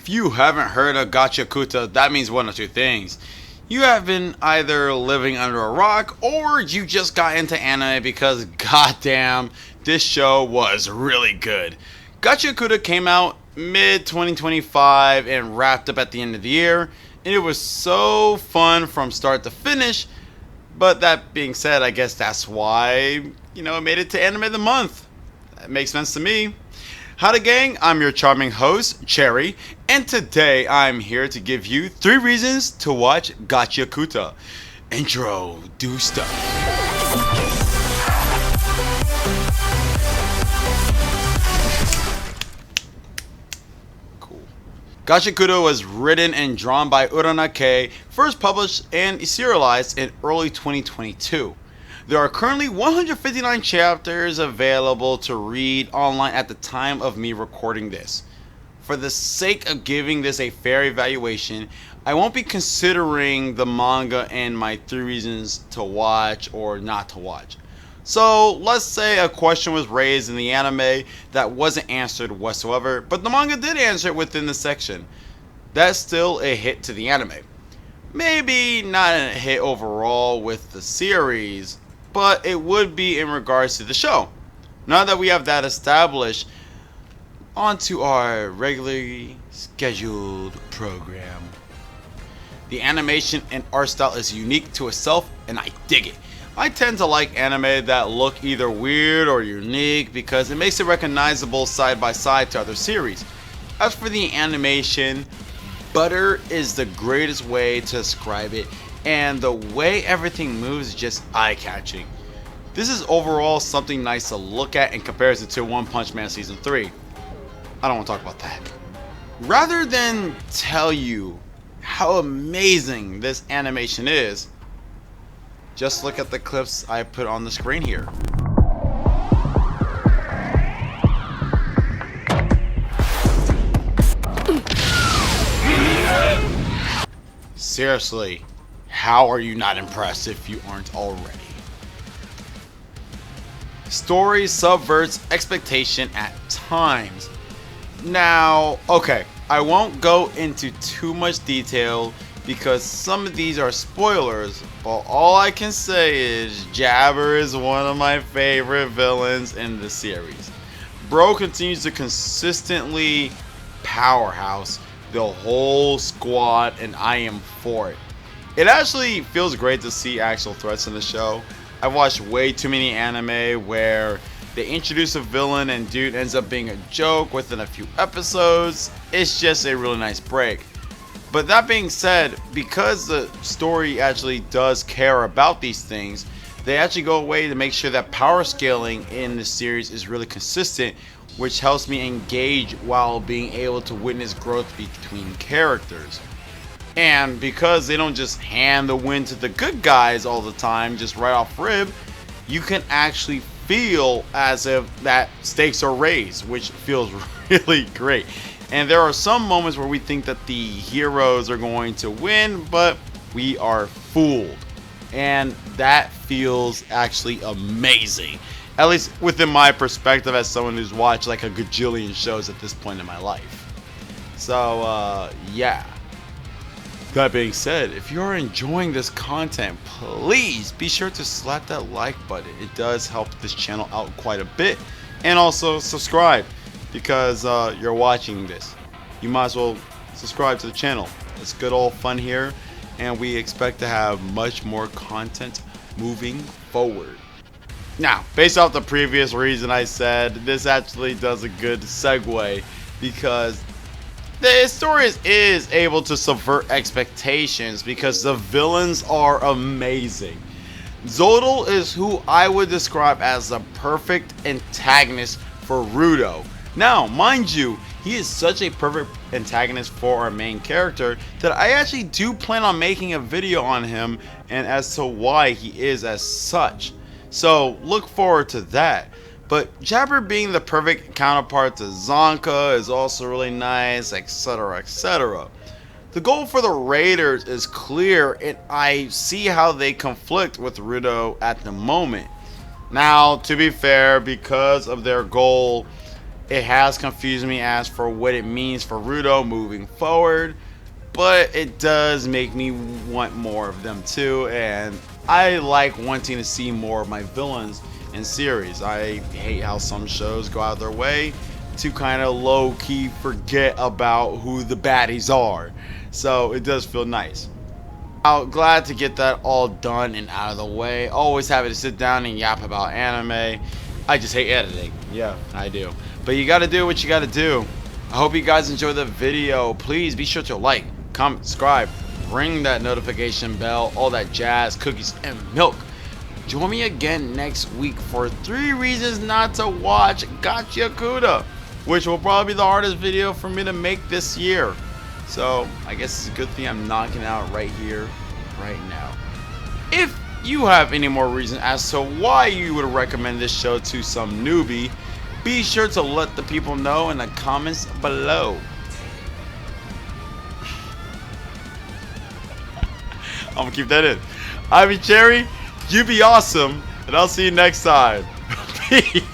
If you haven't heard of Gachiakuta, that means one of two things. You have been either living under a rock or you just got into anime because goddamn, this show was really good. Gachiakuta came out mid 2025 and wrapped up at the end of the year, and it was so fun from start to finish. But that being said, I guess that's why, it made it to Anime of the Month. That makes sense to me. Howdy gang, I'm your charming host, Cherry, and today I'm here to give you 3 reasons to watch Gachiakuta. Intro, do stuff. Cool. Gachiakuta was written and drawn by Urana Kei, first published and serialized in early 2022. There are currently 159 chapters available to read online at the time of me recording this. For the sake of giving this a fair evaluation, I won't be considering the manga and my 3 reasons to watch or not to watch. So let's say a question was raised in the anime that wasn't answered whatsoever, but the manga did answer it within the section. That's still a hit to the anime. Maybe not a hit overall with the series, but it would be in regards to the show. Now that we have that established, on to our regularly scheduled program. The animation and art style is unique to itself, and I dig it. I tend to like anime that look either weird or unique because it makes it recognizable side by side to other series. As for the animation, butter is the greatest way to describe it, and the way everything moves is just eye-catching. This is overall something nice to look at in comparison to One Punch Man Season 3. I don't want to talk about that. Rather than tell you how amazing this animation is, just look at the clips I put on the screen here. Seriously, how are you not impressed if you aren't already? Story subverts expectation at times. Now, okay, I won't go into too much detail because some of these are spoilers, but all I can say is Jabber is one of my favorite villains in the series. Bro continues to consistently powerhouse the whole squad, and I am for it. It actually feels great to see actual threats in the show. I've watched way too many anime where they introduce a villain and dude ends up being a joke within a few episodes. It's just a really nice break. But that being said, because the story actually does care about these things, they actually go away to make sure that power scaling in the series is really consistent, which helps me engage while being able to witness growth between characters. And because they don't just hand the win to the good guys all the time, just right off rib, you can actually feel as if that stakes are raised, which feels really great. And there are some moments where we think that the heroes are going to win, but we are fooled. And that feels actually amazing. At least within my perspective as someone who's watched like a gajillion shows at this point in my life. So, yeah. That being said, if you're enjoying this content, please be sure to slap that like button. It does help this channel out quite a bit. And also subscribe because you're watching this. You might as well subscribe to the channel. It's good old fun here, and we expect to have much more content moving forward. Now, based off the previous reason I said, this actually does a good segue because the story is able to subvert expectations because the villains are amazing. Zodal is who I would describe as the perfect antagonist for Rudo. Now, mind you, he is such a perfect antagonist for our main character that I actually do plan on making a video on him and as to why he is as such. So look forward to that. But Jabber being the perfect counterpart to Zonka is also really nice, etc, etc. The goal for the Raiders is clear, and I see how they conflict with Rudo at the moment. Now, to be fair, because of their goal, It has confused me as for what it means for Rudo moving forward, but it does make me want more of them too, and I like wanting to see more of my villains in series. I hate how some shows go out of their way to kind of low-key forget about who the baddies are, so it does feel nice. I'm glad to get that all done and out of the way. Always happy to sit down and yap about anime. I just hate editing. Yeah, I do. But you gotta do what you gotta do. I hope you guys enjoy the video. Please be sure to like, comment, subscribe, ring that notification bell, all that jazz, cookies, and milk. Join me again next week for 3 reasons not to watch Gachiakuta, which will probably be the hardest video for me to make this year. So I guess it's a good thing I'm knocking it out right here, right now. If you have any more reason as to why you would recommend this show to some newbie, be sure to let the people know in the comments below. I'm gonna keep that in. Ivy Cherry, you be awesome, and I'll see you next time. Peace.